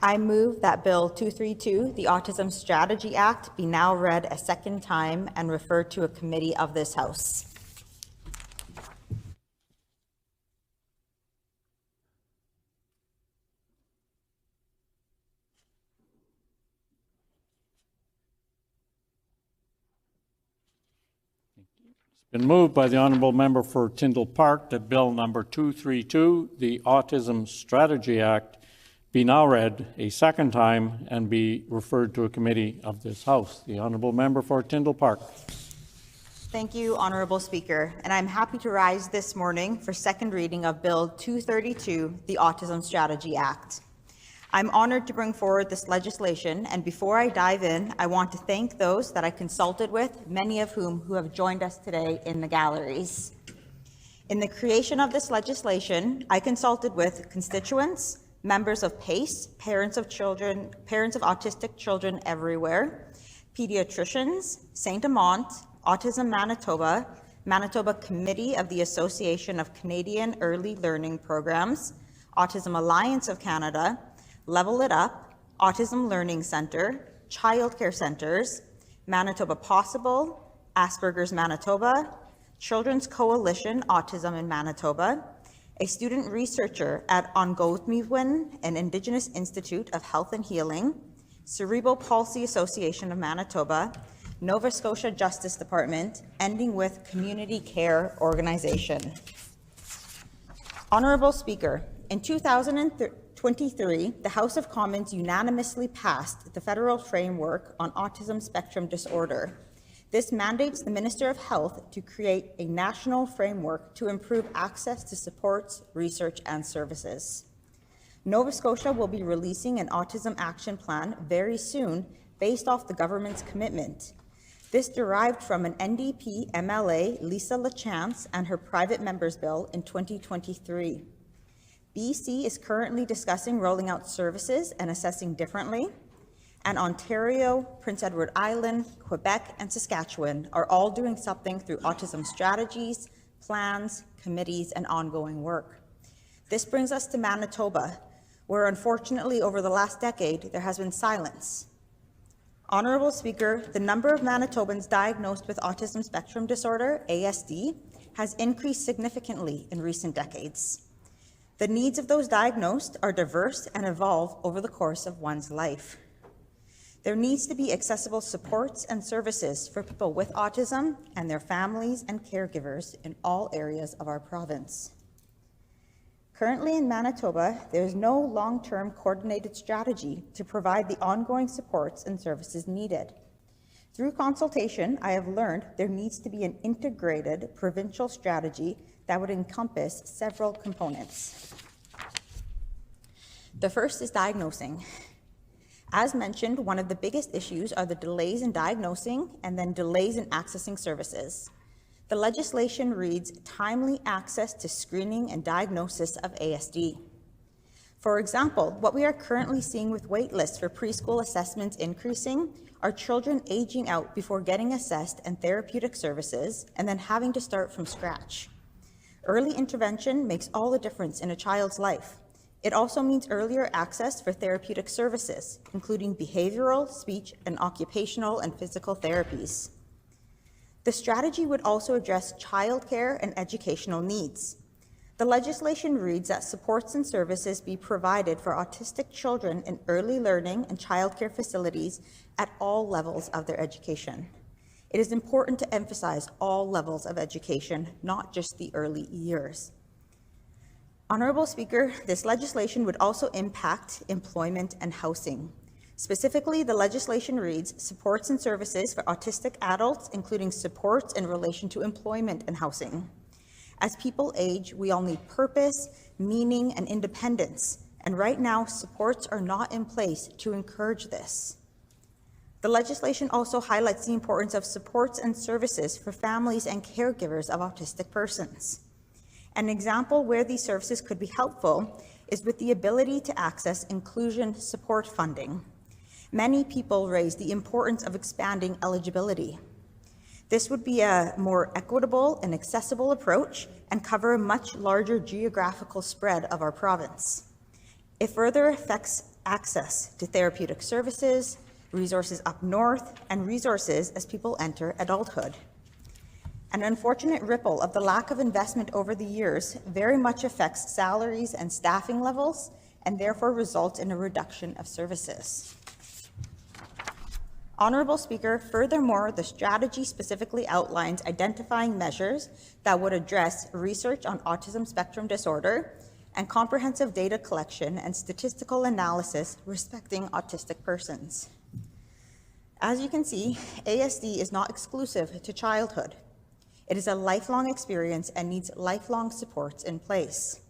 I move that Bill 232, the Autism Strategy Act, be now read a second time and referred to a committee of this House. Been moved by the Honourable Member for Tyndall Park that Bill number 232, the Autism Strategy Act, be now read a second time and be referred to a committee of this House. The Honourable Member for Tyndall Park. Thank you, Honourable Speaker, and I'm happy to rise this morning for second reading of Bill 232, the Autism Strategy Act. I'm honoured to bring forward this legislation, and before I dive in, I want to thank those that I consulted with, many of whom who have joined us today in the galleries. In the creation of this legislation, I consulted with constituents, members of PACE, parents of autistic children everywhere, pediatricians, St. Amant, Autism Manitoba, Manitoba Committee of the Association of Canadian Early Learning Programs, Autism Alliance of Canada, Level It Up, Autism Learning Centre, Childcare Centres, Manitoba Possible, Asperger's Manitoba, Children's Coalition Autism in Manitoba, a student researcher at Ongotmiwin, an Indigenous Institute of Health and Healing, Cerebral Palsy Association of Manitoba, Nova Scotia Justice Department, ending with Community Care Organization. Honourable Speaker, in 2023, the House of Commons unanimously passed the Federal Framework on Autism Spectrum Disorder. This mandates the Minister of Health to create a national framework to improve access to supports, research, and services. Nova Scotia will be releasing an Autism Action Plan very soon based off the government's commitment. This derived from an NDP MLA, Lisa Lachance, and her private members bill in 2023. BC is currently discussing rolling out services and assessing differently, and Ontario, Prince Edward Island, Quebec, and Saskatchewan are all doing something through autism strategies, plans, committees, and ongoing work. This brings us to Manitoba, where unfortunately over the last decade there has been silence. Honourable Speaker, the number of Manitobans diagnosed with autism spectrum disorder, ASD, has increased significantly in recent decades. The needs of those diagnosed are diverse and evolve over the course of one's life. There needs to be accessible supports and services for people with autism and their families and caregivers in all areas of our province. Currently in Manitoba, there is no long-term coordinated strategy to provide the ongoing supports and services needed. Through consultation, I have learned there needs to be an integrated provincial strategy that would encompass several components. The first is diagnosing. As mentioned, one of the biggest issues are the delays in diagnosing and then delays in accessing services. The legislation reads timely access to screening and diagnosis of ASD. For example, what we are currently seeing with wait lists for preschool assessments increasing are children aging out before getting assessed and therapeutic services and then having to start from scratch. Early intervention makes all the difference in a child's life. It also means earlier access for therapeutic services, including behavioral, speech, and occupational and physical therapies. The strategy would also address childcare and educational needs. The legislation reads that supports and services be provided for autistic children in early learning and childcare facilities at all levels of their education. It is important to emphasize all levels of education, not just the early years. Honourable Speaker, this legislation would also impact employment and housing. Specifically, the legislation reads supports and services for autistic adults, including supports in relation to employment and housing. As people age, we all need purpose, meaning, and independence, and right now, supports are not in place to encourage this. The legislation also highlights the importance of supports and services for families and caregivers of autistic persons. An example where these services could be helpful is with the ability to access inclusion support funding. Many people raise the importance of expanding eligibility. This would be a more equitable and accessible approach and cover a much larger geographical spread of our province. It further affects access to therapeutic services, resources up north, and resources as people enter adulthood. An unfortunate ripple of the lack of investment over the years very much affects salaries and staffing levels, and therefore results in a reduction of services. Honourable Speaker, furthermore, the strategy specifically outlines identifying measures that would address research on autism spectrum disorder and comprehensive data collection and statistical analysis respecting autistic persons. As you can see, ASD is not exclusive to childhood. It is a lifelong experience and needs lifelong supports in place.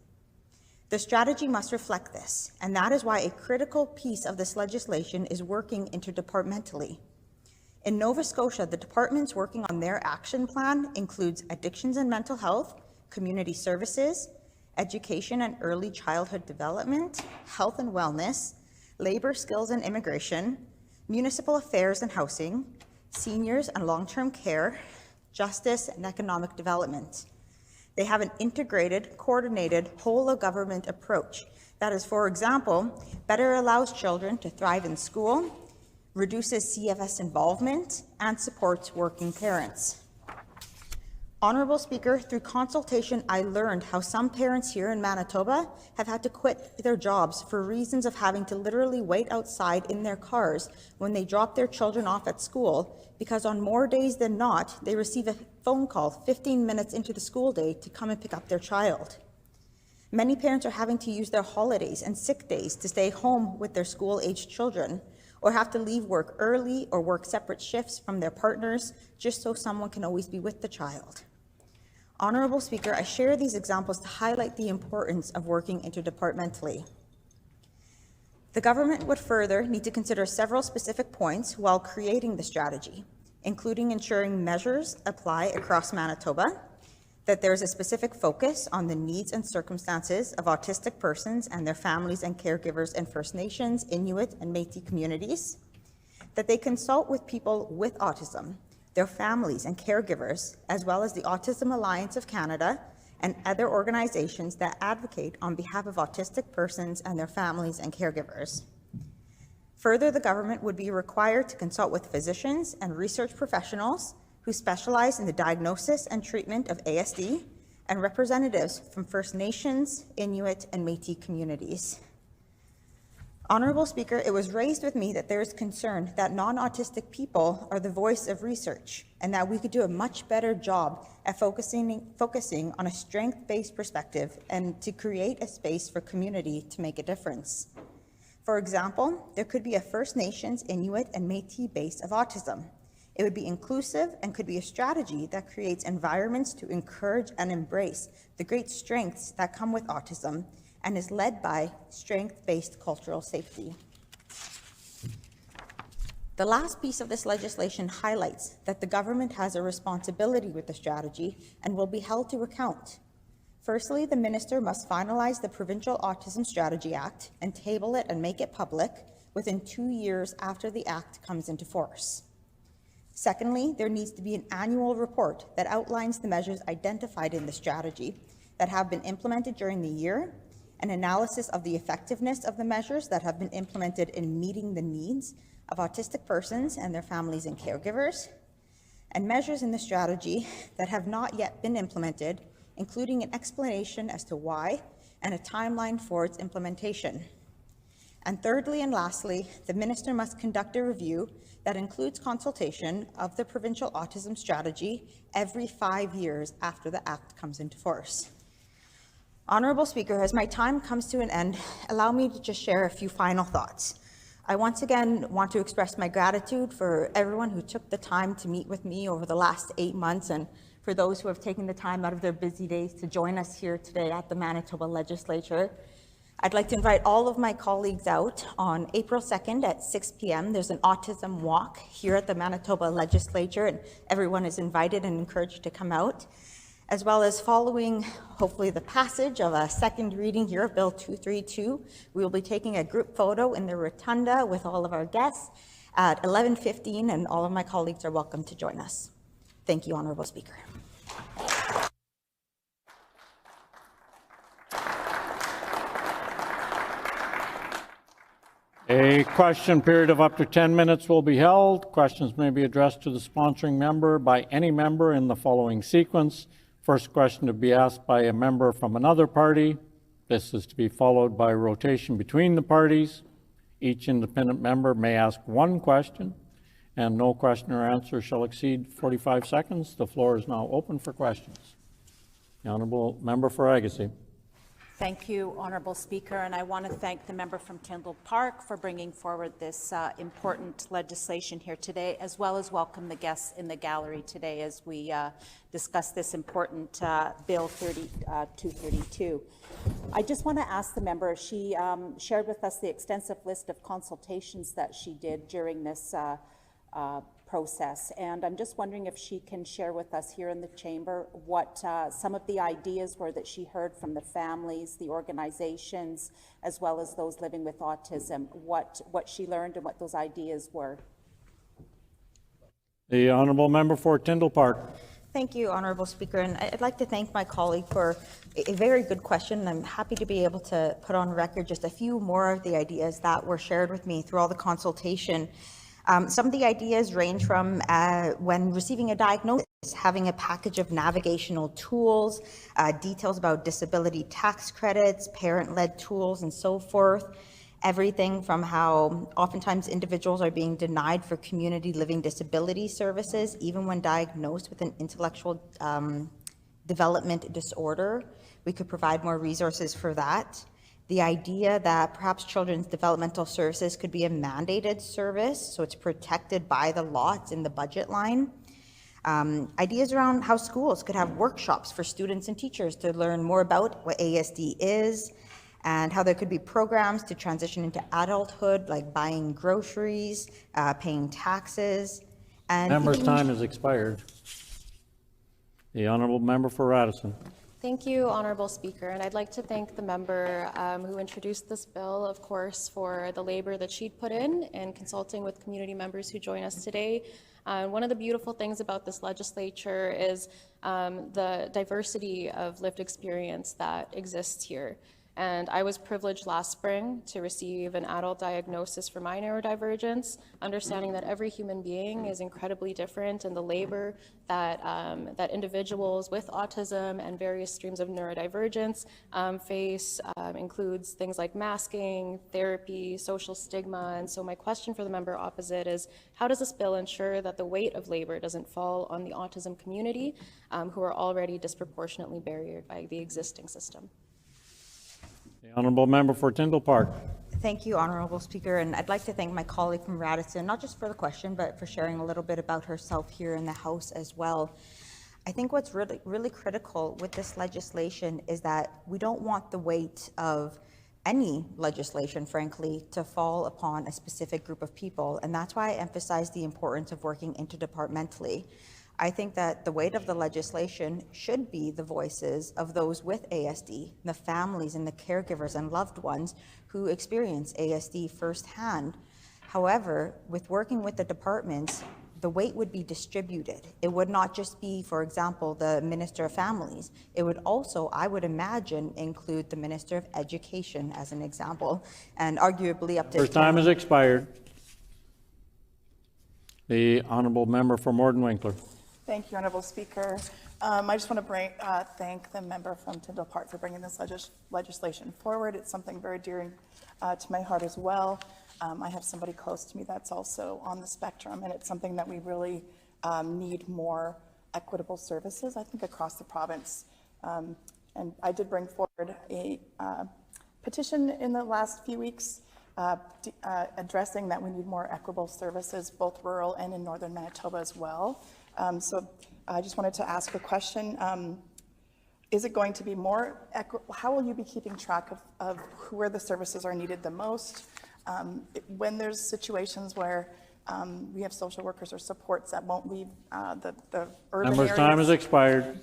The strategy must reflect this, and that is why a critical piece of this legislation is working interdepartmentally. In Nova Scotia, the departments working on their action plan includes addictions and mental health, community services, education and early childhood development, health and wellness, labor, skills and immigration, municipal affairs and housing, seniors and long-term care, justice and economic development. They have an integrated, coordinated, whole-of-government approach that is, for example, better allows children to thrive in school, reduces CFS involvement, and supports working parents. Honourable Speaker, through consultation, I learned how some parents here in Manitoba have had to quit their jobs for reasons of having to literally wait outside in their cars when they drop their children off at school, because on more days than not, they receive a phone call 15 minutes into the school day to come and pick up their child. Many parents are having to use their holidays and sick days to stay home with their school-aged children, or have to leave work early or work separate shifts from their partners just so someone can always be with the child. Honourable Speaker, I share these examples to highlight the importance of working interdepartmentally. The government would further need to consider several specific points while creating the strategy, including ensuring measures apply across Manitoba, that there is a specific focus on the needs and circumstances of autistic persons and their families and caregivers in First Nations, Inuit, and Métis communities, that they consult with people with autism, their families and caregivers, as well as the Autism Alliance of Canada and other organizations that advocate on behalf of autistic persons and their families and caregivers. Further, the government would be required to consult with physicians and research professionals who specialize in the diagnosis and treatment of ASD and representatives from First Nations, Inuit, and Métis communities. Honourable Speaker, it was raised with me that there is concern that non-autistic people are the voice of research and that we could do a much better job at focusing on a strength-based perspective and to create a space for community to make a difference. For example, there could be a First Nations, Inuit, and Métis base of autism. It would be inclusive and could be a strategy that creates environments to encourage and embrace the great strengths that come with autism and is led by strength-based cultural safety. The last piece of this legislation highlights that the government has a responsibility with the strategy and will be held to account. Firstly, the minister must finalize the Provincial Autism Strategy Act and table it and make it public within 2 years after the act comes into force. Secondly, there needs to be an annual report that outlines the measures identified in the strategy that have been implemented during the year, an analysis of the effectiveness of the measures that have been implemented in meeting the needs of autistic persons and their families and caregivers, and measures in the strategy that have not yet been implemented, including an explanation as to why and a timeline for its implementation. And thirdly and lastly, the minister must conduct a review that includes consultation of the Provincial Autism Strategy every 5 years after the Act comes into force. Honourable Speaker, as my time comes to an end, allow me to just share a few final thoughts. I once again want to express my gratitude for everyone who took the time to meet with me over the last 8 months, and for those who have taken the time out of their busy days to join us here today at the Manitoba Legislature. I'd like to invite all of my colleagues out on April 2nd at 6 p.m. There's an autism walk here at the Manitoba Legislature, and everyone is invited and encouraged to come out, as well as following, hopefully, the passage of a second reading here of Bill 232. We will be taking a group photo in the rotunda with all of our guests at 11:15, and all of my colleagues are welcome to join us. Thank you, Honourable Speaker. A question period of up to 10 minutes will be held. Questions may be addressed to the sponsoring member by any member in the following sequence. First question to be asked by a member from another party. This is to be followed by rotation between the parties. Each independent member may ask one question, and no question or answer shall exceed 45 seconds. The floor is now open for questions. The Honourable Member for Agassiz. Thank you, Honourable Speaker, and I want to thank the member from Tyndall Park for bringing forward this important legislation here today, as well as welcome the guests in the gallery today as we discuss this important Bill 232. I just want to ask the member, she shared with us the extensive list of consultations that she did during this process, and I'm just wondering if she can share with us here in the chamber what some of the ideas were that she heard from the families, the organizations, as well as those living with autism, what she learned and what those ideas were. The Honourable Member for Tyndall Park. Thank you, Honourable Speaker, and I'd like to thank my colleague for a very good question. I'm happy to be able to put on record just a few more of the ideas that were shared with me through all the consultation. Some of the ideas range from when receiving a diagnosis, having a package of navigational tools, details about disability tax credits, parent-led tools, and so forth. Everything from how oftentimes individuals are being denied for community living disability services, even when diagnosed with an intellectual development disorder. We could provide more resources for that. The idea that perhaps children's developmental services could be a mandated service, so it's protected by the law, it's in the budget line. Ideas around how schools could have workshops for students and teachers to learn more about what ASD is, and how there could be programs to transition into adulthood, like buying groceries, paying taxes. And Member's time has expired. The Honourable Member for Radisson. Thank you, Honourable Speaker, and I'd like to thank the member who introduced this bill, of course, for the labor that she'd put in and consulting with community members who join us today. One of the beautiful things about this legislature is the diversity of lived experience that exists here. And I was privileged last spring to receive an adult diagnosis for my neurodivergence, understanding that every human being is incredibly different, and the labor that, that individuals with autism and various streams of neurodivergence face includes things like masking, therapy, social stigma. And so my question for the member opposite is, how does this bill ensure that the weight of labor doesn't fall on the autism community, who are already disproportionately barriered by the existing system? The Honourable Member for Tyndall Park. Thank you, Honourable Speaker, and I'd like to thank my colleague from Radisson, not just for the question, but for sharing a little bit about herself here in the House as well. I think what's really critical with this legislation is that we don't want the weight of any legislation, frankly, to fall upon a specific group of people, and that's why I emphasize the importance of working interdepartmentally. I think that the weight of the legislation should be the voices of those with ASD, the families and the caregivers and loved ones who experience ASD firsthand. However, with working with the departments, the weight would be distributed. It would not just be, for example, the Minister of Families. It would also, I would imagine, include the Minister of Education as an example, and arguably up to— First time has expired. The Honourable Member for Morden Winkler. Thank you, Honourable Speaker. I just want to thank the member from Tyndall Park for bringing this legislation forward. It's something very dear to my heart as well. I have somebody close to me that's also on the spectrum, and it's something that we really need more equitable services, I think, across the province. And I did bring forward a petition in the last few weeks addressing that we need more equitable services, both rural and in northern Manitoba as well. So I just wanted to ask a question. Is it going to be more, how will you be keeping track of where the services are needed the most? When there's situations where we have social workers or supports that won't leave the urban Member's areas. time has expired.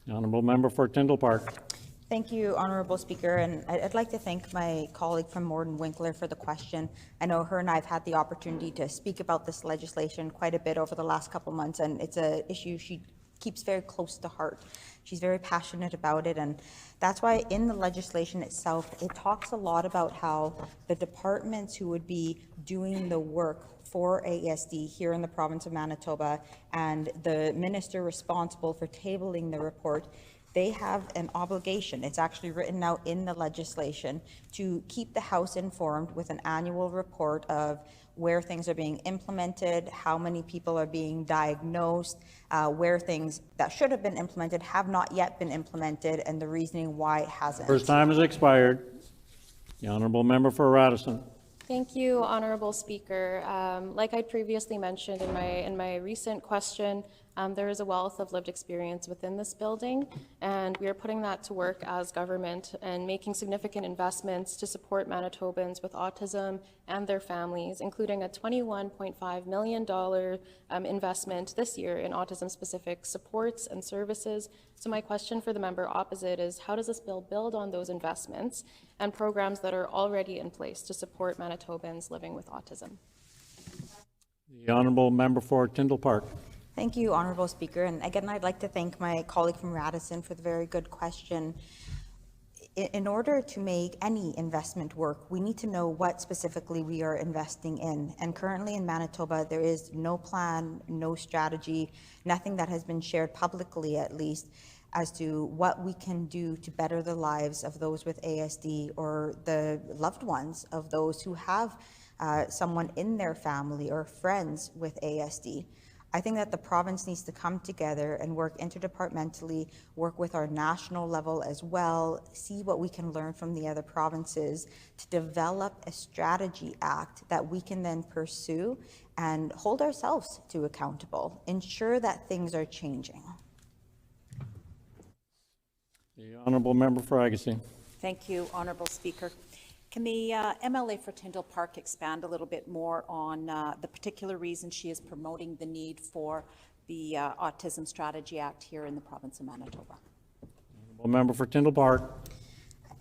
The Honourable Member for Tyndall Park. Thank you, Honourable Speaker, and I'd like to thank my colleague from Morden Winkler for the question. I know her and I have had the opportunity to speak about this legislation quite a bit over the last couple months, and it's an issue she keeps very close to heart. She's very passionate about it, and that's why in the legislation itself, it talks a lot about how the departments who would be doing the work for ASD here in the province of Manitoba and the minister responsible for tabling the report, they have an obligation, it's actually written out in the legislation, to keep the House informed with an annual report of where things are being implemented, how many people are being diagnosed, where things that should have been implemented have not yet been implemented, and the reasoning why it hasn't. First time has expired. The honourable member for Radisson. Thank you, Honourable Speaker. Like I previously mentioned in my recent question, there is a wealth of lived experience within this building, and we are putting that to work as government and making significant investments to support Manitobans with autism and their families, including a $21.5 million investment this year in autism-specific supports and services. So my question for the member opposite is, how does this bill build on those investments and programs that are already in place to support Manitobans living with autism? The honourable member for Tyndall Park. Thank you, Honourable Speaker. And again, I'd like to thank my colleague from Radisson for the very good question. In order to make any investment work, we need to know what specifically we are investing in. And currently in Manitoba, there is no plan, no strategy, nothing that has been shared publicly at least, as to what we can do to better the lives of those with ASD or the loved ones of those who have someone in their family or friends with ASD. I think that the province needs to come together and work interdepartmentally, work with our national level as well, see what we can learn from the other provinces to develop a strategy act that we can then pursue and hold ourselves to accountable, ensure that things are changing. The honourable member for Agassiz. Thank you, Honourable Speaker. Can the MLA for Tyndall Park expand a little bit more on the particular reason she is promoting the need for the Autism Strategy Act here in the province of Manitoba? Honourable member for Tyndall Park.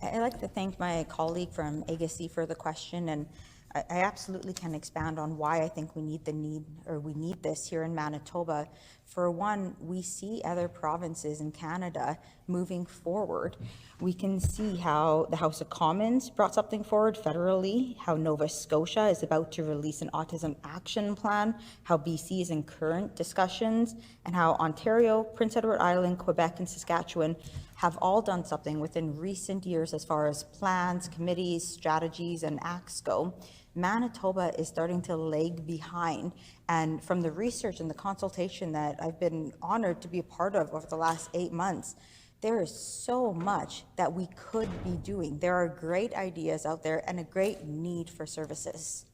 I'd like to thank my colleague from Agassiz for the question, and I absolutely can expand on why I think we need this here in Manitoba. For one, we see other provinces in Canada moving forward. We can see how the House of Commons brought something forward federally, how Nova Scotia is about to release an autism action plan, how BC is in current discussions, and how Ontario, Prince Edward Island, Quebec, and Saskatchewan have all done something within recent years as far as plans, committees, strategies, and acts go. Manitoba is starting to lag behind, and from the research and the consultation that I've been honored to be a part of over the last 8 months, there is so much that we could be doing. There are great ideas out there and a great need for services.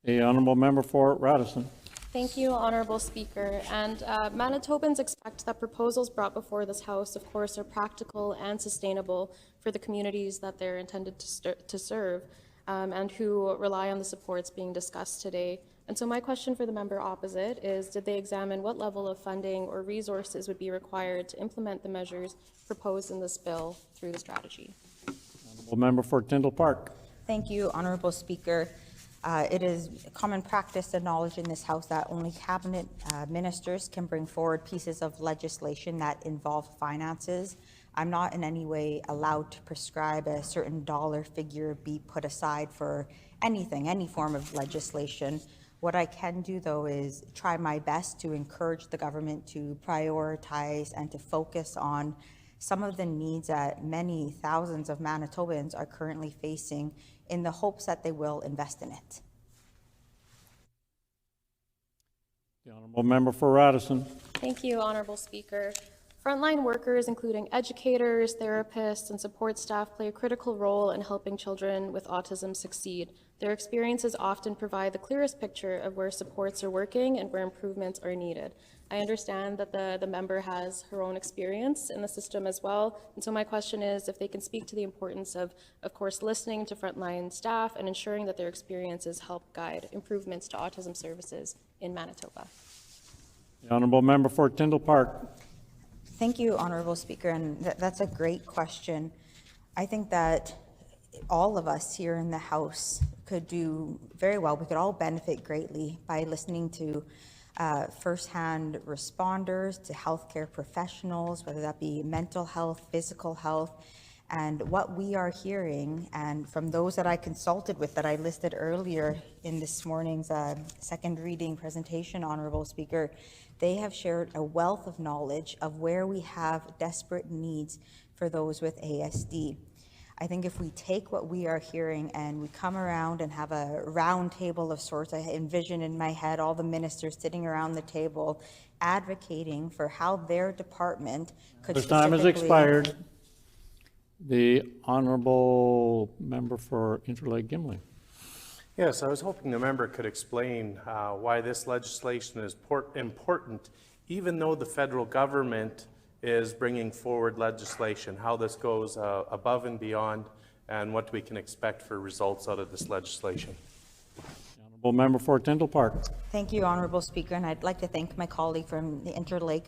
The honourable member for Radisson. Thank you, Honourable Speaker. And Manitobans expect that proposals brought before this House, of course, are practical and sustainable for the communities that they're intended to serve, and who rely on the supports being discussed today. And so my question for the member opposite is, did they examine what level of funding or resources would be required to implement the measures proposed in this bill through the strategy? Honourable member for Tyndall Park. Thank you, Honourable Speaker. It is common practice and knowledge in this House that only cabinet ministers can bring forward pieces of legislation that involve finances. I'm not in any way allowed to prescribe a certain dollar figure be put aside for anything, any form of legislation. What I can do, though, is try my best to encourage the government to prioritize and to focus on some of the needs that many thousands of Manitobans are currently facing, in the hopes that they will invest in it. The honourable member for Radisson. Thank you, Honourable Speaker. Frontline workers, including educators, therapists, and support staff, play a critical role in helping children with autism succeed. Their experiences often provide the clearest picture of where supports are working and where improvements are needed. I understand that the member has her own experience in the system as well, and so my question is if they can speak to the importance of course, listening to frontline staff and ensuring that their experiences help guide improvements to autism services in Manitoba. The honourable member for Tyndall Park. Thank you, Honourable Speaker, and that's a great question. I think that all of us here in the House could do very well. We could all benefit greatly by listening to firsthand responders to healthcare professionals, whether that be mental health, physical health. And what we are hearing, and from those that I consulted with that I listed earlier in this morning's second reading presentation, Honorable Speaker, they have shared a wealth of knowledge of where we have desperate needs for those with ASD. I think if we take what we are hearing and we come around and have a round table of sorts, I envision in my head all the ministers sitting around the table advocating for how their department could The time has expired. The honourable member for Interlake Gimli. Yes, I was hoping the member could explain why this legislation is important, even though the federal government is bringing forward legislation, how this goes above and beyond, and what we can expect for results out of this legislation. Honourable member for Tyndall Park. Thank you, Honourable Speaker, and I'd like to thank my colleague from the Interlake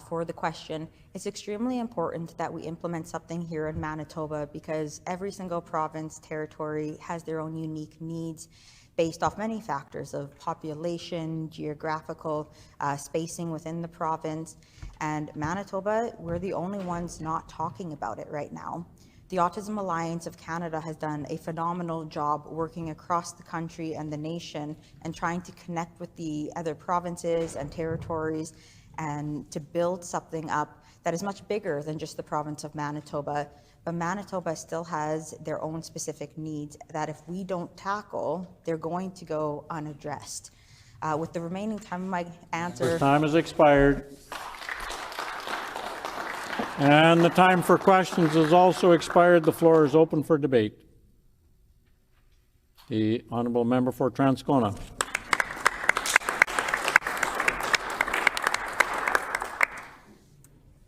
for the question. It's extremely important that we implement something here in Manitoba because every single province, territory has their own unique needs based off many factors of population, geographical spacing within the province. And Manitoba, we're the only ones not talking about it right now. The Autism Alliance of Canada has done a phenomenal job working across the country and the nation and trying to connect with the other provinces and territories and to build something up that is much bigger than just the province of Manitoba. But Manitoba still has their own specific needs that if we don't tackle, they're going to go unaddressed. With the remaining time of my answer. The time has expired. And the time for questions has also expired. The floor is open for debate. The honourable member for Transcona.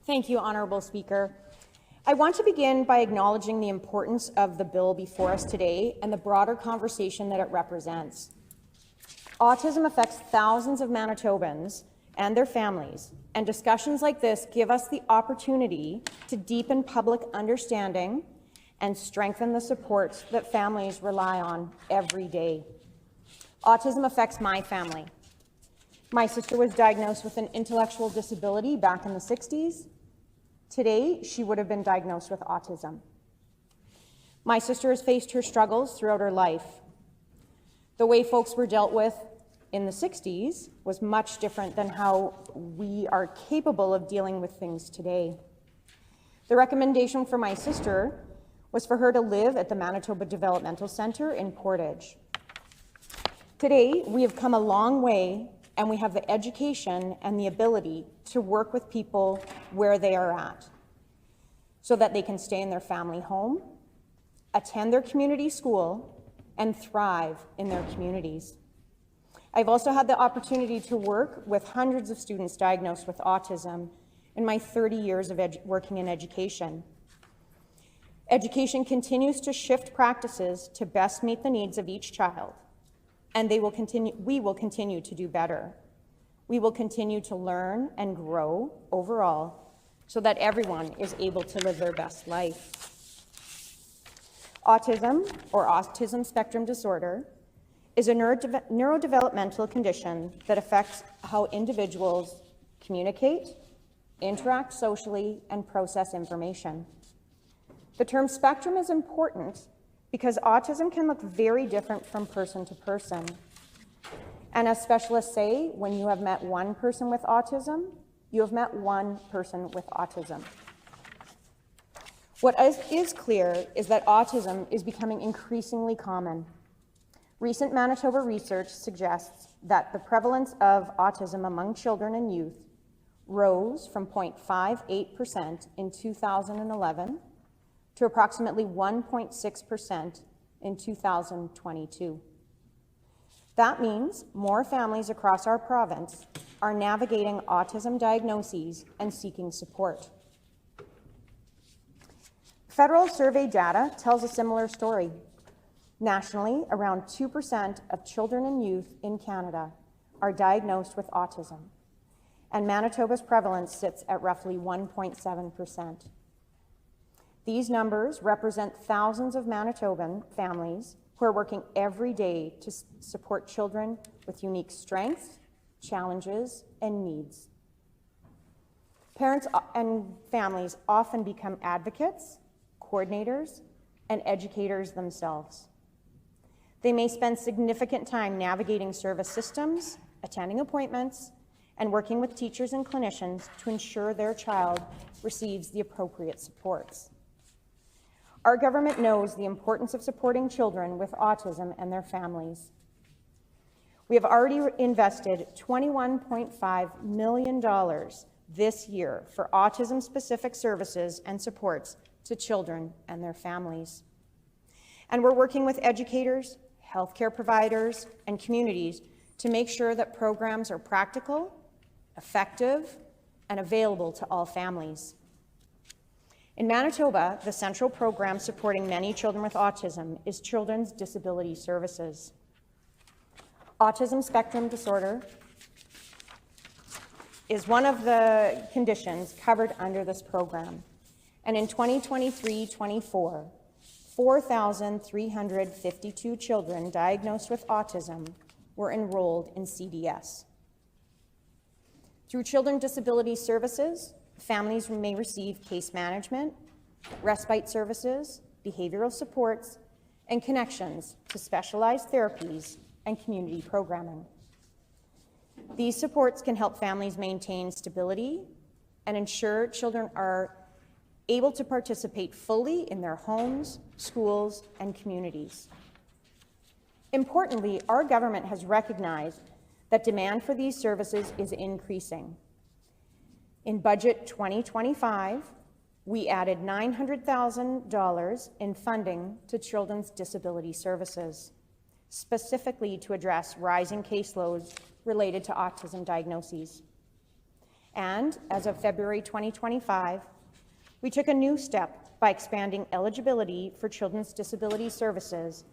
Thank you, Honourable Speaker. I want to begin by acknowledging the importance of the bill before us today and the broader conversation that it represents. Autism affects thousands of Manitobans and their families, and discussions like this give us the opportunity to deepen public understanding and strengthen the supports that families rely on every day. Autism affects my family. My sister was diagnosed with an intellectual disability back in the 60s. Today, she would have been diagnosed with autism. My sister has faced her struggles throughout her life. The way folks were dealt with in the 60s was much different than how we are capable of dealing with things today. The recommendation for my sister was for her to live at the Manitoba Developmental Centre in Portage. Today, we have come a long way and we have the education and the ability to work with people where they are at so that they can stay in their family home, attend their community school, and thrive in their communities. I've also had the opportunity to work with hundreds of students diagnosed with autism in my 30 years of working in education. Education continues to shift practices to best meet the needs of each child, and we will continue to do better. We will continue to learn and grow overall so that everyone is able to live their best life. Autism, or autism spectrum disorder, is a neurodevelopmental condition that affects how individuals communicate, interact socially, and process information. The term spectrum is important because autism can look very different from person to person. And as specialists say, when you have met one person with autism, you have met one person with autism. What is clear is that autism is becoming increasingly common. Recent Manitoba research suggests that the prevalence of autism among children and youth rose from 0.58% in 2011 to approximately 1.6% in 2022. That means more families across our province are navigating autism diagnoses and seeking support. Federal survey data tells a similar story. Nationally, around 2% of children and youth in Canada are diagnosed with autism, and Manitoba's prevalence sits at roughly 1.7%. These numbers represent thousands of Manitoban families who are working every day to support children with unique strengths, challenges, and needs. Parents and families often become advocates, coordinators, and educators themselves. They may spend significant time navigating service systems, attending appointments, and working with teachers and clinicians to ensure their child receives the appropriate supports. Our government knows the importance of supporting children with autism and their families. We have already invested $21.5 million this year for autism-specific services and supports to children and their families. And we're working with educators, healthcare providers, and communities to make sure that programs are practical, effective, and available to all families. In Manitoba, the central program supporting many children with autism is Children's Disability Services. Autism spectrum disorder is one of the conditions covered under this program. And in 2023-24, 4,352 children diagnosed with autism were enrolled in CDS. Through Children's Disability Services, families may receive case management, respite services, behavioral supports, and connections to specialized therapies and community programming. These supports can help families maintain stability and ensure children are able to participate fully in their homes, schools, and communities. Importantly, our government has recognized that demand for these services is increasing. In Budget 2025, we added $900,000 in funding to Children's Disability Services, specifically to address rising caseloads related to autism diagnoses. And as of February 2025, we took a new step by expanding eligibility for Children's Disability Services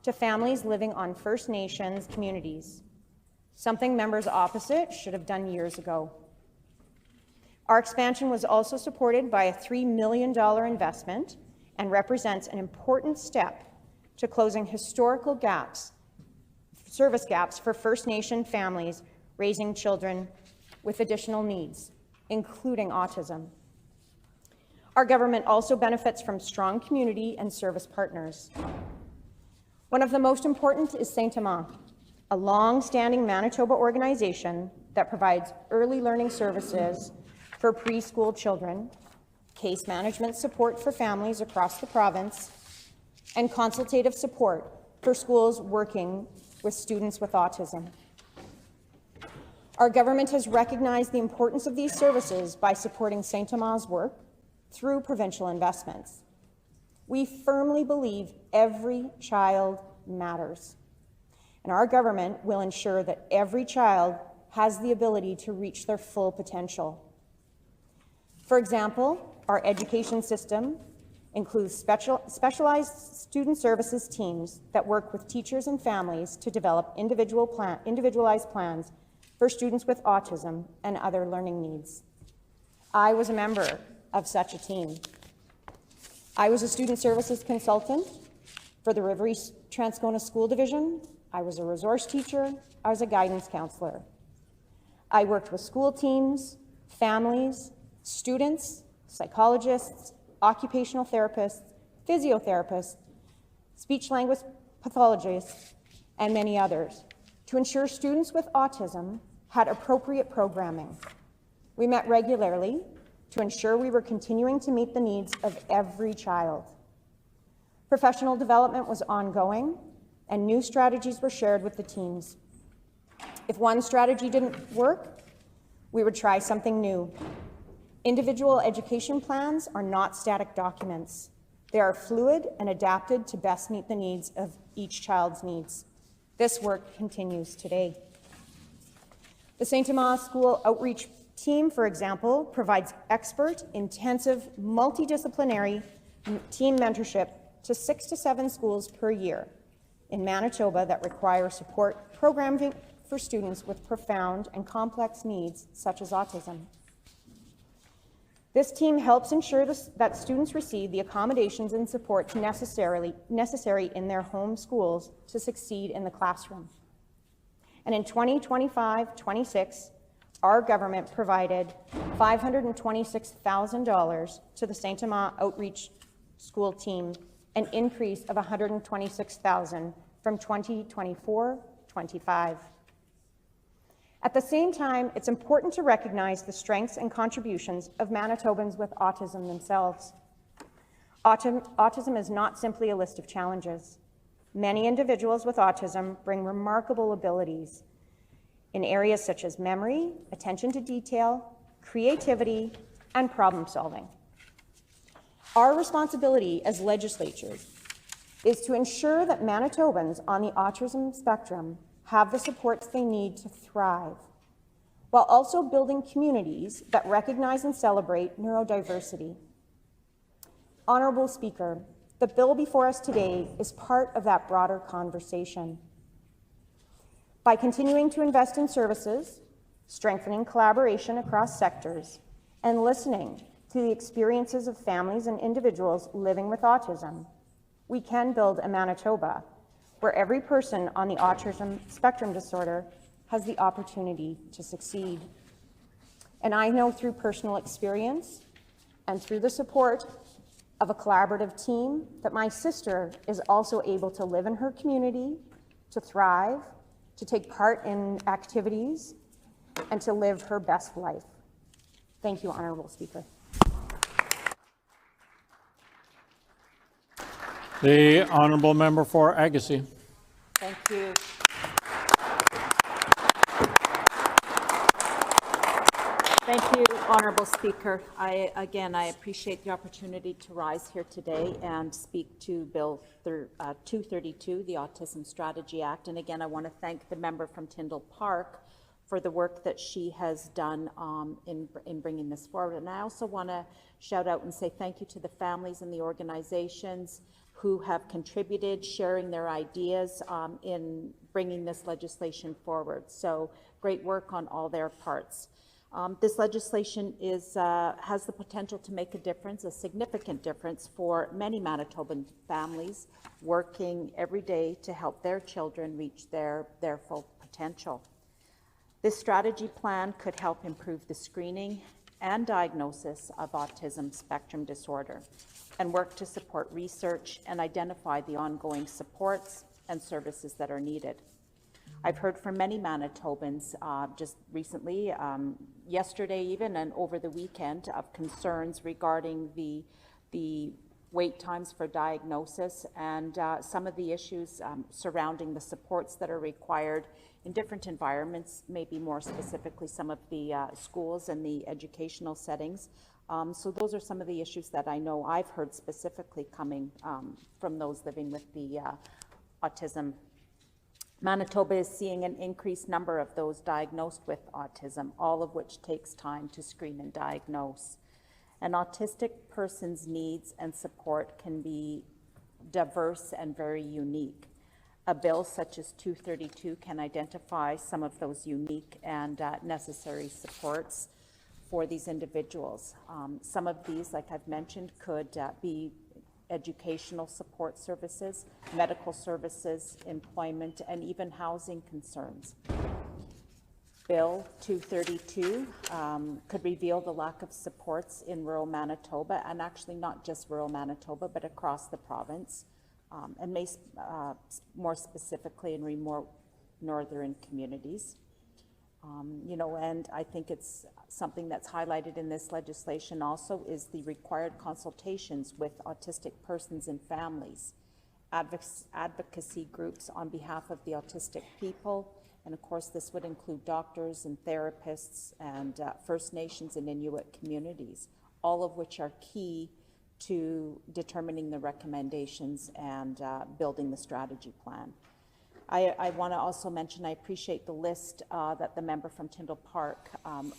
to families living on First Nations communities, something members opposite should have done years ago. Our expansion was also supported by a $3 million investment and represents an important step to closing historical gaps, service gaps for First Nation families raising children with additional needs, including autism. Our government also benefits from strong community and service partners. One of the most important is Saint-Amand, a long-standing Manitoba organization that provides early learning services for preschool children, case management support for families across the province, and consultative support for schools working with students with autism. Our government has recognized the importance of these services by supporting Saint-Amand's work through provincial investments. We firmly believe every child matters, and our government will ensure that every child has the ability to reach their full potential. For example, our education system includes specialized student services teams that work with teachers and families to develop individualized plans for students with autism and other learning needs. I was a member of such a team. I was a student services consultant for the River East Transcona School Division. I was a resource teacher. I was a guidance counselor. I worked with school teams, families, students, psychologists, occupational therapists, physiotherapists, speech-language pathologists, and many others to ensure students with autism had appropriate programming. We met regularly to ensure we were continuing to meet the needs of every child. Professional development was ongoing, and new strategies were shared with the teams. If one strategy didn't work, we would try something new. Individual education plans are not static documents. They are fluid and adapted to best meet the needs of each child's needs. This work continues today. The Saint-Amand School Outreach Team, for example, provides expert, intensive, multidisciplinary team mentorship to 6 to 7 schools per year in Manitoba that require support programming for students with profound and complex needs such as autism. This team helps ensure that students receive the accommodations and supports necessary in their home schools to succeed in the classroom. And in 2025-26, our government provided $526,000 to the St. Amant Outreach School team, an increase of $126,000 from 2024-25. At the same time, it's important to recognize the strengths and contributions of Manitobans with autism themselves. Autism is not simply a list of challenges. Many individuals with autism bring remarkable abilities in areas such as memory, attention to detail, creativity, and problem solving. Our responsibility as legislators is to ensure that Manitobans on the autism spectrum have the supports they need to thrive, while also building communities that recognize and celebrate neurodiversity. Honorable Speaker, the bill before us today is part of that broader conversation. By continuing to invest in services, strengthening collaboration across sectors, and listening to the experiences of families and individuals living with autism, we can build a Manitoba where every person on the autism spectrum disorder has the opportunity to succeed. And I know through personal experience and through the support of a collaborative team that my sister is also able to live in her community, to thrive, to take part in activities, and to live her best life. Thank you, Honorable Speaker. The Honourable Member for Agassiz. Thank you. Thank you, Honourable Speaker. I appreciate the opportunity to rise here today and speak to Bill 232, the Autism Strategy Act. And again, I want to thank the member from Tyndall Park for the work that she has done in bringing this forward. And I also want to shout out and say thank you to the families and the organizations who have contributed, sharing their ideas in bringing this legislation forward. So great work on all their parts. This legislation has the potential to make a difference, a significant difference for many Manitoban families working every day to help their children reach their full potential. This strategy plan could help improve the screening and diagnosis of autism spectrum disorder and work to support research and identify the ongoing supports and services that are needed. I've heard from many Manitobans just recently, yesterday even, and over the weekend, of concerns regarding the wait times for diagnosis and some of the issues surrounding the supports that are required in different environments, maybe more specifically some of the schools and the educational settings. So those are some of the issues that I know I've heard specifically coming from those living with the autism. Manitoba is seeing an increased number of those diagnosed with autism, all of which takes time to screen and diagnose. An autistic person's needs and support can be diverse and very unique. A bill such as 232 can identify some of those unique and necessary supports for these individuals. Some of these, like I've mentioned, could be educational support services, medical services, employment, and even housing concerns. Bill 232 could reveal the lack of supports in rural Manitoba, and actually not just rural Manitoba, but across the province, and may more specifically in remote northern communities. And I think it's something that's highlighted in this legislation also is the required consultations with autistic persons and families, advocacy groups on behalf of the autistic people, and of course this would include doctors and therapists and First Nations and Inuit communities, all of which are key to determining the recommendations and building the strategy plan. I want to also mention I appreciate the list that the member from Tyndall Park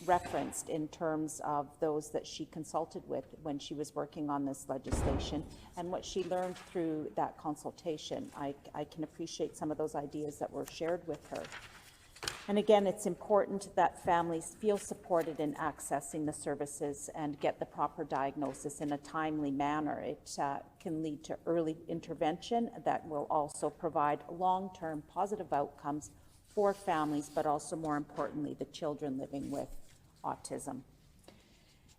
referenced in terms of those that she consulted with when she was working on this legislation and what she learned through that consultation. I can appreciate some of those ideas that were shared with her. And again, it's important that families feel supported in accessing the services and get the proper diagnosis in a timely manner. It can lead to early intervention that will also provide long-term positive outcomes for families, but also more importantly, the children living with autism.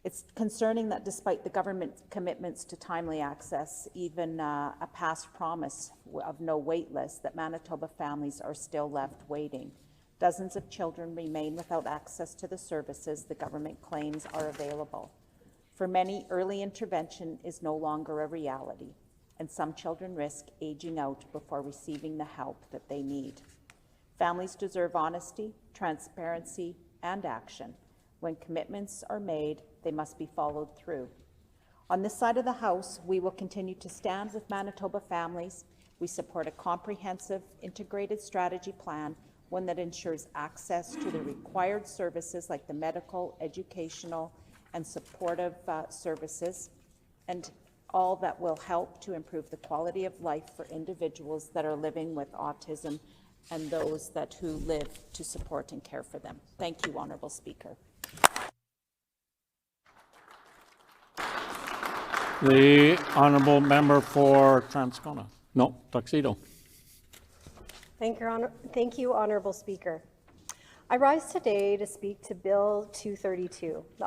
It's concerning that despite the government's commitments to timely access, even a past promise of no wait list, that Manitoba families are still left waiting. Dozens of children remain without access to the services the government claims are available. For many, early intervention is no longer a reality, and some children risk aging out before receiving the help that they need. Families deserve honesty, transparency, and action. When commitments are made, they must be followed through. On this side of the House, we will continue to stand with Manitoba families. We support a comprehensive, integrated strategy plan, one that ensures access to the required services like the medical, educational, and supportive services, and all that will help to improve the quality of life for individuals that are living with autism and those who live to support and care for them. Thank you, Honourable Speaker. The honourable member for Transcona. No, Tuxedo. Thank you, Honourable Speaker. I rise today to speak to Bill 232, the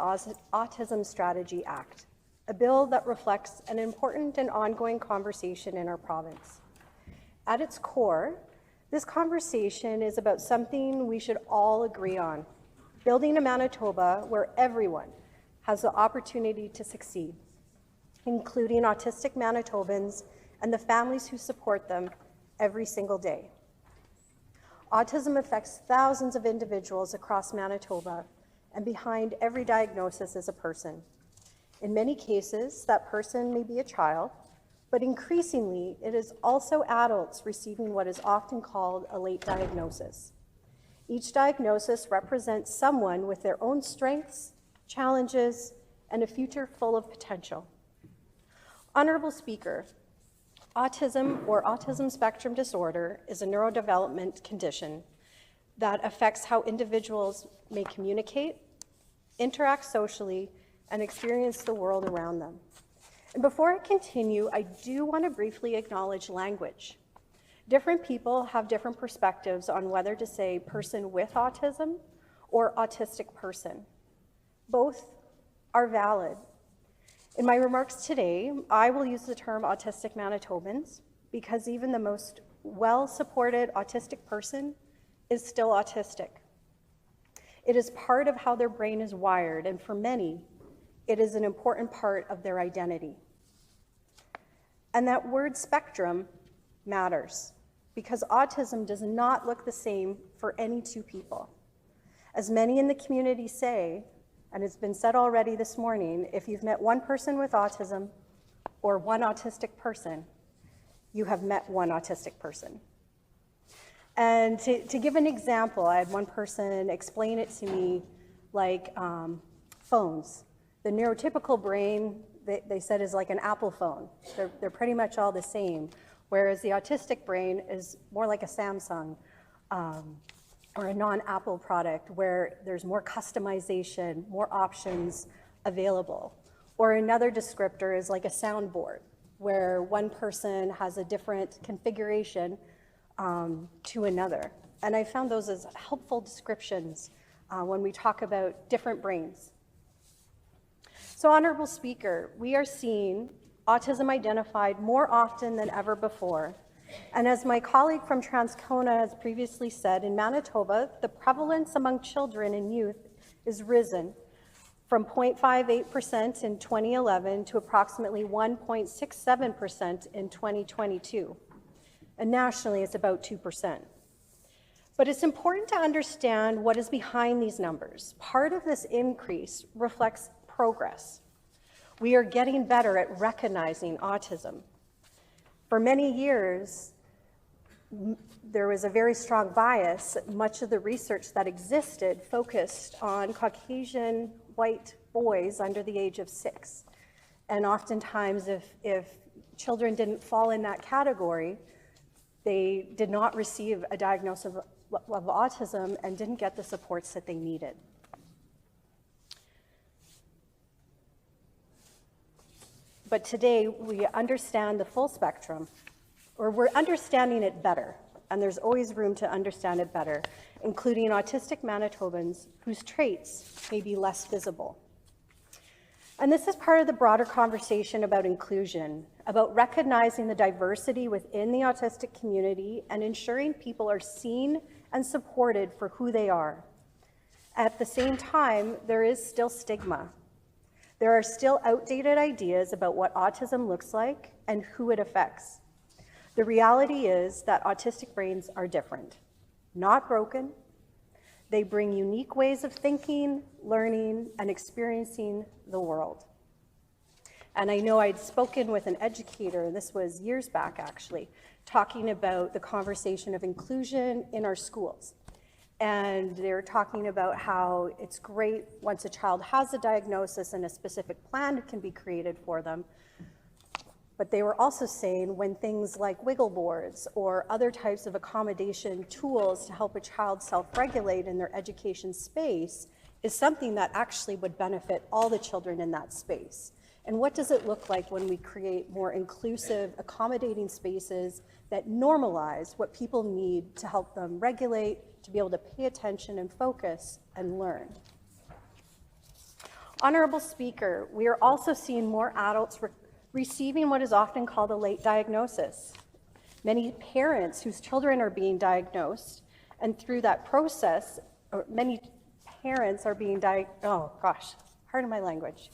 Autism Strategy Act, a bill that reflects an important and ongoing conversation in our province. At its core, this conversation is about something we should all agree on: building a Manitoba where everyone has the opportunity to succeed, including autistic Manitobans and the families who support them every single day. Autism affects thousands of individuals across Manitoba, and behind every diagnosis is a person. In many cases, that person may be a child, but increasingly, it is also adults receiving what is often called a late diagnosis. Each diagnosis represents someone with their own strengths, challenges, and a future full of potential. Honourable Speaker, autism or autism spectrum disorder is a neurodevelopment condition that affects how individuals may communicate, interact socially, and experience the world around them. And before I continue, I do want to briefly acknowledge language. Different people have different perspectives on whether to say person with autism or autistic person. Both are valid. In my remarks today, I will use the term autistic Manitobans because even the most well-supported autistic person is still autistic. It is part of how their brain is wired, and for many, it is an important part of their identity. And that word spectrum matters because autism does not look the same for any two people. As many in the community say, and it's been said already this morning, if you've met one person with autism or one autistic person, you have met one autistic person. And to give an example, I had one person explain it to me like phones. The neurotypical brain, they said, is like an Apple phone. They're pretty much all the same, whereas the autistic brain is more like a Samsung or a non-Apple product where there's more customization, more options available. Or another descriptor is like a soundboard, where one person has a different configuration to another. And I found those as helpful descriptions when we talk about different brains. So, Honourable Speaker, we are seeing autism identified more often than ever before. And as my colleague from Transcona has previously said, in Manitoba, the prevalence among children and youth is risen from 0.58% in 2011 to approximately 1.67% in 2022. And nationally, it's about 2%. But it's important to understand what is behind these numbers. Part of this increase reflects progress. We are getting better at recognizing autism. For many years, there was a very strong bias. Much of the research that existed focused on Caucasian white boys under the age of 6. And oftentimes, if children didn't fall in that category, they did not receive a diagnosis of autism and didn't get the supports that they needed. But today, we understand the full spectrum, or we're understanding it better and there's always room to understand it better, including autistic Manitobans whose traits may be less visible. And this is part of the broader conversation about inclusion, about recognizing the diversity within the autistic community and ensuring people are seen and supported for who they are. At the same time, there is still stigma. There are still outdated ideas about what autism looks like and who it affects. The reality is that autistic brains are different, not broken. They bring unique ways of thinking, learning, and experiencing the world. And I know I'd spoken with an educator, and this was years back actually, talking about the conversation of inclusion in our schools. And they were talking about how it's great once a child has a diagnosis and a specific plan can be created for them. But they were also saying when things like wiggle boards or other types of accommodation tools to help a child self-regulate in their education space is something that actually would benefit all the children in that space. And what does it look like when we create more inclusive, accommodating spaces that normalize what people need to help them regulate, to be able to pay attention and focus and learn? Honorable Speaker, we are also seeing more adults receiving what is often called a late diagnosis. Many parents whose children are being diagnosed, and through that process, or many parents are being pardon my language.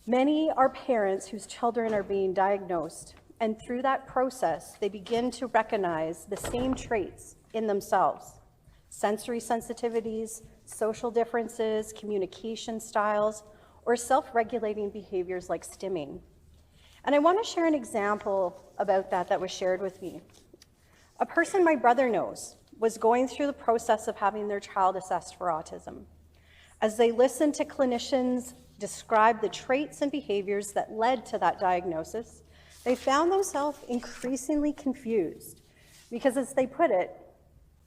Many are parents whose children are being diagnosed, and through that process, they begin to recognize the same traits in themselves: sensory sensitivities, social differences, communication styles, or self-regulating behaviors like stimming. And I want to share an example about that was shared with me. A person my brother knows was going through the process of having their child assessed for autism. As they listened to clinicians describe the traits and behaviors that led to that diagnosis, they found themselves increasingly confused because, as they put it,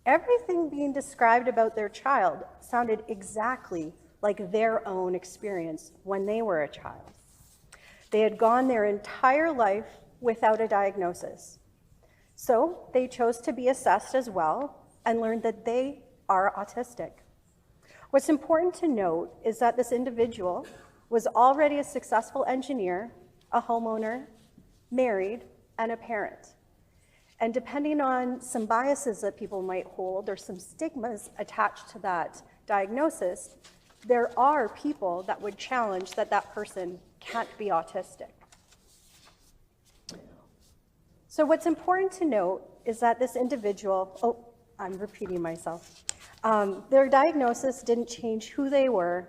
everything being described about their child sounded exactly like their own experience when they were a child. They had gone their entire life without a diagnosis. So they chose to be assessed as well and learned that they are autistic. What's important to note is that this individual was already a successful engineer, a homeowner, married, and a parent. And depending on some biases that people might hold or some stigmas attached to that diagnosis, there are people that would challenge that that person can't be autistic. So what's important to note is that this individual, I'm repeating myself, their diagnosis didn't change who they were.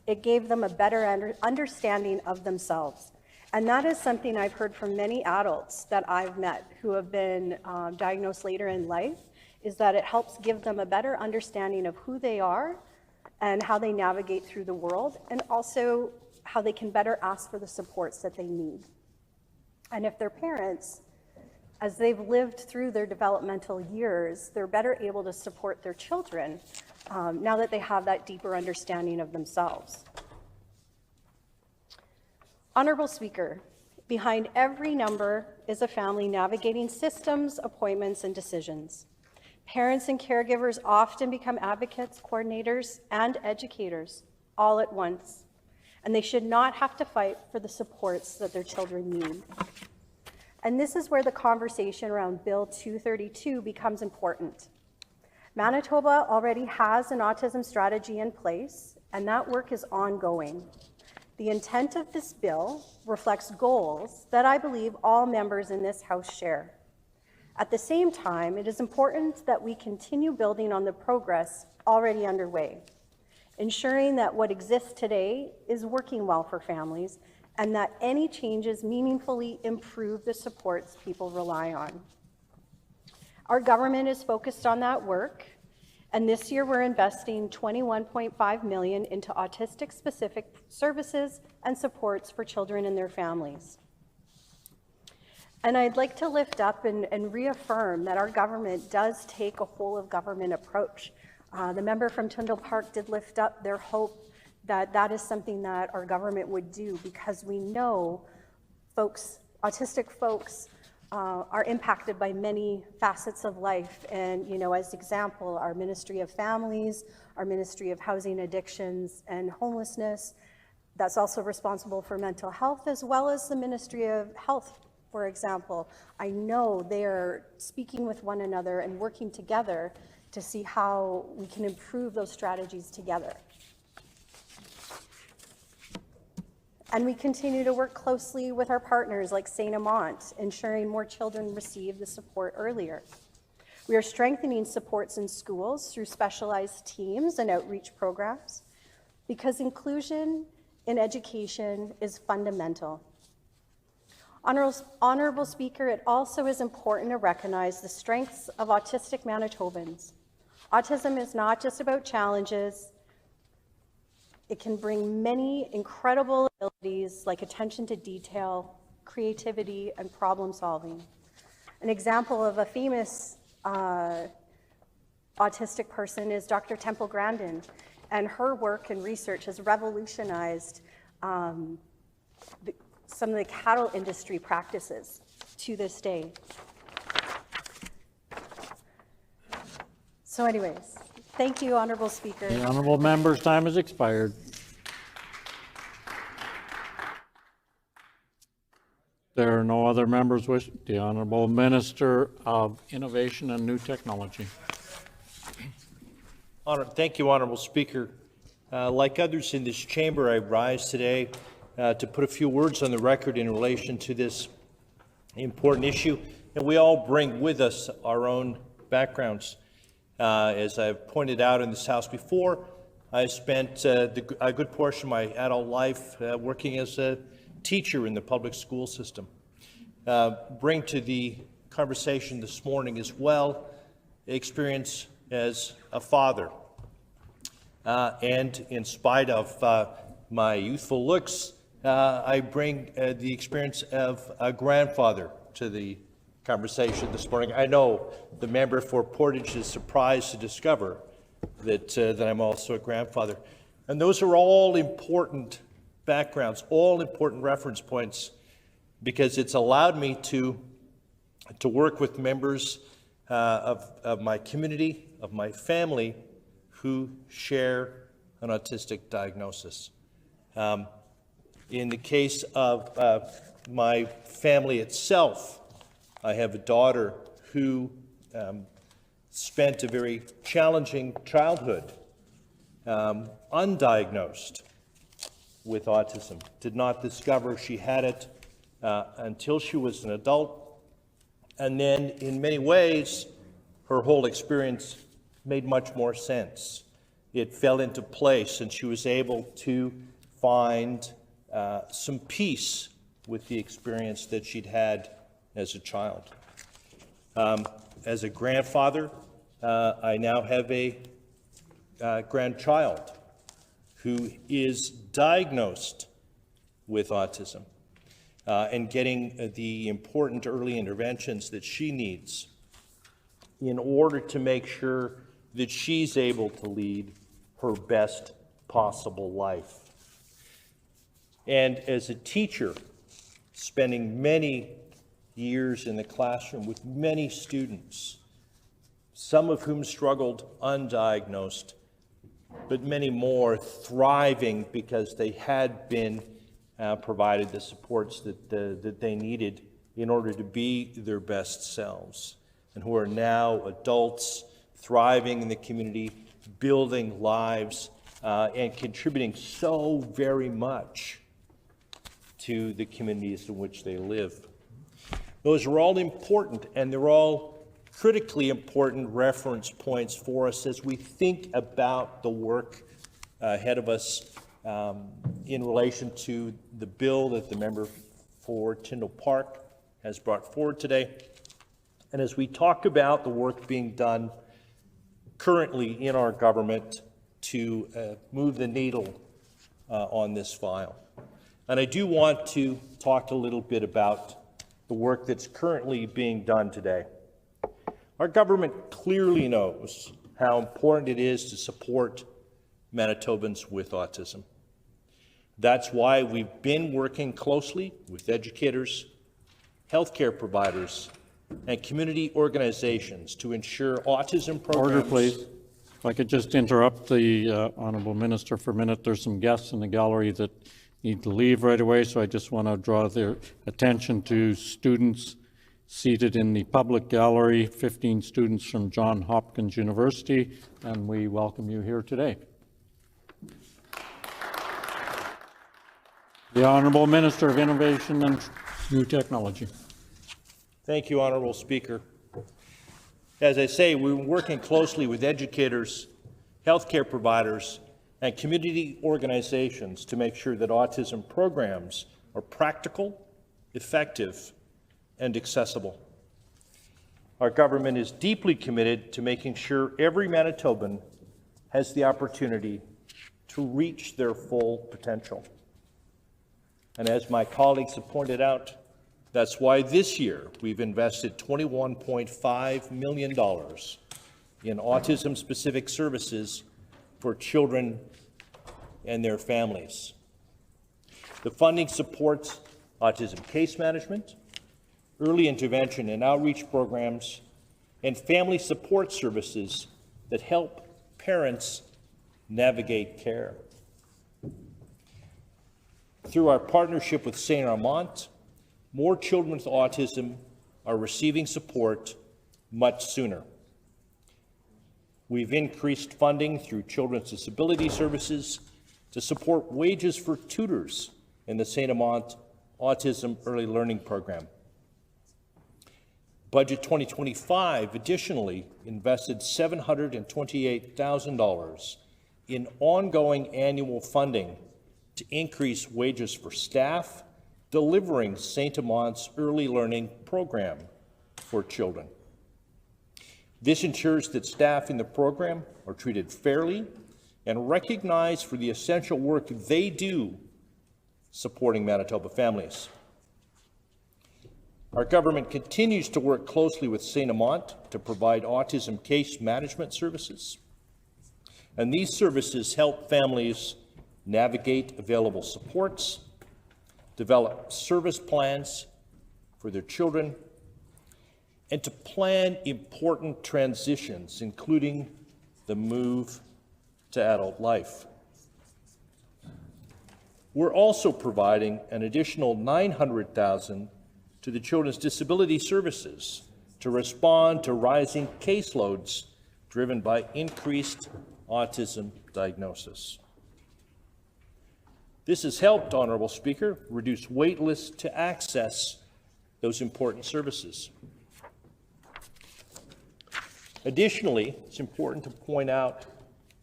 It gave them a better understanding of themselves. And that is something I've heard from many adults that I've met who have been diagnosed later in life, is that it helps give them a better understanding of who they are and how they navigate through the world, and also how they can better ask for the supports that they need. And if they're parents, as they've lived through their developmental years, they're better able to support their children now that they have that deeper understanding of themselves. Honorable Speaker, behind every number is a family navigating systems, appointments, and decisions. Parents and caregivers often become advocates, coordinators, and educators all at once, and they should not have to fight for the supports that their children need. And this is where the conversation around Bill 232 becomes important. Manitoba already has an autism strategy in place, and that work is ongoing. The intent of this bill reflects goals that I believe all members in this House share. At the same time, it is important that we continue building on the progress already underway, ensuring that what exists today is working well for families and that any changes meaningfully improve the supports people rely on. Our government is focused on that work, and this year we're investing $21.5 million into autistic-specific services and supports for children and their families. And I'd like to lift up and reaffirm that our government does take a whole-of-government approach. The member from Tyndall Park did lift up their hope that that is something that our government would do, because we know folks, autistic folks, are impacted by many facets of life. And, you know, as example, our Ministry of Families, our Ministry of Housing, Addictions, and Homelessness, that's also responsible for mental health, as well as the Ministry of Health, for example. I know they are speaking with one another and working together to see how we can improve those strategies together. And we continue to work closely with our partners like St. Amant, ensuring more children receive the support earlier. We are strengthening supports in schools through specialized teams and outreach programs, because inclusion in education is fundamental. Honorable Speaker, it also is important to recognize the strengths of autistic Manitobans. Autism is not just about challenges. It can bring many incredible abilities like attention to detail, creativity, and problem solving. An example of a famous autistic person is Dr. Temple Grandin, and her work and research has revolutionized some of the cattle industry practices to this day. So anyways, thank you, Honorable Speaker. The honourable member's time has expired. There are no other members wish. The Honourable Minister of Innovation and New Technology. Thank you, Honourable Speaker. Like others in this chamber, I rise today to put a few words on the record in relation to this important issue. And we all bring with us our own backgrounds. As I've pointed out in this House before, I spent a good portion of my adult life working as a teacher in the public school system. Bring to the conversation this morning as well experience as a father. And in spite of my youthful looks, I bring the experience of a grandfather to the conversation this morning. I know the member for Portage is surprised to discover that I'm also a grandfather. And those are all important backgrounds, all important reference points, because it's allowed me to work with members of my community, of my family, who share an autistic diagnosis. In the case of my family itself, I have a daughter who spent a very challenging childhood, undiagnosed with autism, did not discover she had it until she was an adult. And then in many ways, her whole experience made much more sense. It fell into place and she was able to find some peace with the experience that she'd had as a child. As a grandfather, I now have a grandchild who is diagnosed with autism and getting the important early interventions that she needs in order to make sure that she's able to lead her best possible life. And as a teacher, spending many years in the classroom with many students, some of whom struggled undiagnosed, but many more thriving because they had been provided the supports that they needed in order to be their best selves, and who are now adults thriving in the community, building lives, and contributing so very much to the communities in which they live. Those are all important, and they're all critically important reference points for us as we think about the work ahead of us in relation to the bill that the member for Tyndall Park has brought forward today. And as we talk about the work being done currently in our government to move the needle on this file. And I do want to talk a little bit about the work that's currently being done today. Our government clearly knows how important it is to support Manitobans with autism. That's why we've been working closely with educators, healthcare providers, and community organizations to ensure autism programs. Order, please. If I could just interrupt the Honourable Minister for a minute. There's some guests in the gallery that need to leave right away, so I just want to draw their attention to students seated in the public gallery, 15 students from Johns Hopkins University, and we welcome you here today. The Honourable Minister of Innovation and New Technology. Thank you, Honourable Speaker. As I say, we're working closely with educators, healthcare providers, and community organizations to make sure that autism programs are practical, effective, and accessible. Our government is deeply committed to making sure every Manitoban has the opportunity to reach their full potential. And as my colleagues have pointed out, that's why this year we've invested $21.5 million in autism-specific services for children and their families. The funding supports autism case management, early intervention and outreach programs, and family support services that help parents navigate care. Through our partnership with St. Armand, more children with autism are receiving support much sooner. We've increased funding through Children's Disability Services to support wages for tutors in the St. Amant Autism Early Learning Program. Budget 2025 additionally invested $728,000 in ongoing annual funding to increase wages for staff delivering St. Amant's Early Learning Program for children. This ensures that staff in the program are treated fairly and recognized for the essential work they do supporting Manitoba families. Our government continues to work closely with St. Amant to provide autism case management services, and these services help families navigate available supports, develop service plans for their children, and to plan important transitions, including the move to adult life. We're also providing an additional $900,000 to the Children's Disability Services to respond to rising caseloads driven by increased autism diagnosis. This has helped, Honourable Speaker, reduce wait lists to access those important services. Additionally, it's important to point out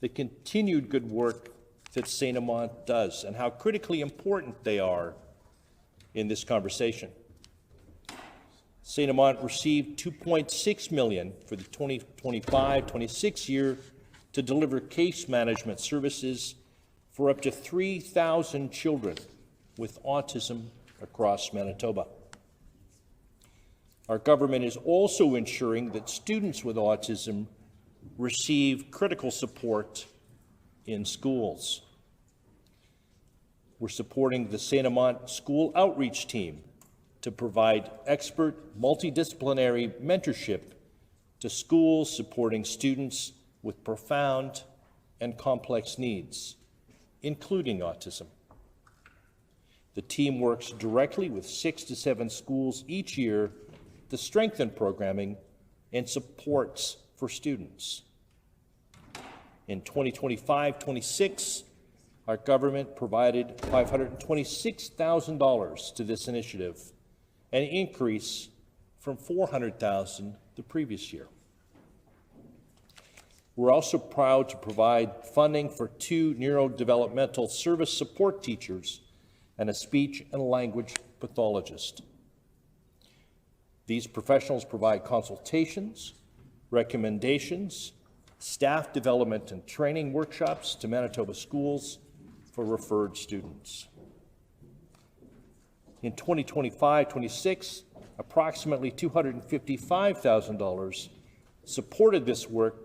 the continued good work that St. Amant does and how critically important they are in this conversation. St. Amant received $2.6 million for the 2025-26 year to deliver case management services for up to 3,000 children with autism across Manitoba. Our government is also ensuring that students with autism receive critical support in schools. We're supporting the St. Amant School Outreach Team to provide expert multidisciplinary mentorship to schools supporting students with profound and complex needs, including autism. The team works directly with 6 to 7 schools each year to strengthen programming and supports for students. In 2025-26, our government provided $526,000 to this initiative, an increase from $400,000 the previous year. We're also proud to provide funding for 2 neurodevelopmental service support teachers and a speech and language pathologist. These professionals provide consultations, recommendations, staff development and training workshops to Manitoba schools for referred students. In 2025-26, approximately $255,000 supported this work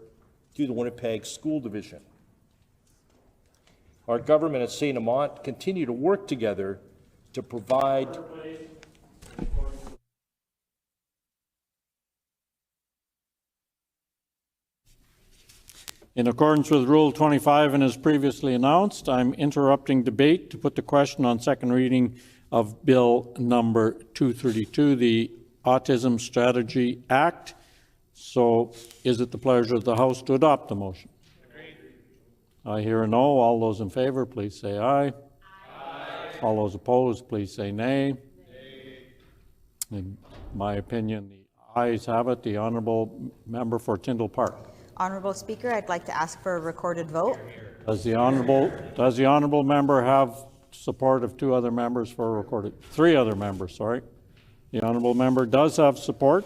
through the Winnipeg School Division. Our government at St. Amant continue to work together to provide In accordance with Rule 25 and as previously announced, I'm interrupting debate to put the question on second reading of Bill number 232, the Autism Strategy Act. So is it the pleasure of the House to adopt the motion? I hear a no. All those in favor, please say aye. Aye. All those opposed, please say nay. Nay. In my opinion, the ayes have it. The honourable member for Tyndall Park. Honourable Speaker, I'd like to ask for a recorded vote. Does the honourable member have support of three other members, sorry. The honourable member does have support.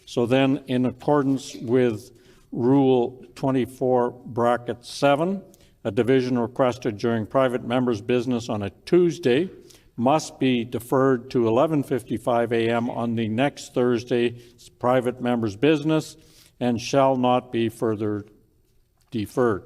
So then, in accordance with Rule 24(7), a division requested during private members' business on a Tuesday must be deferred to 11:55 a.m. on the next Thursday's private members' business and shall not be further deferred.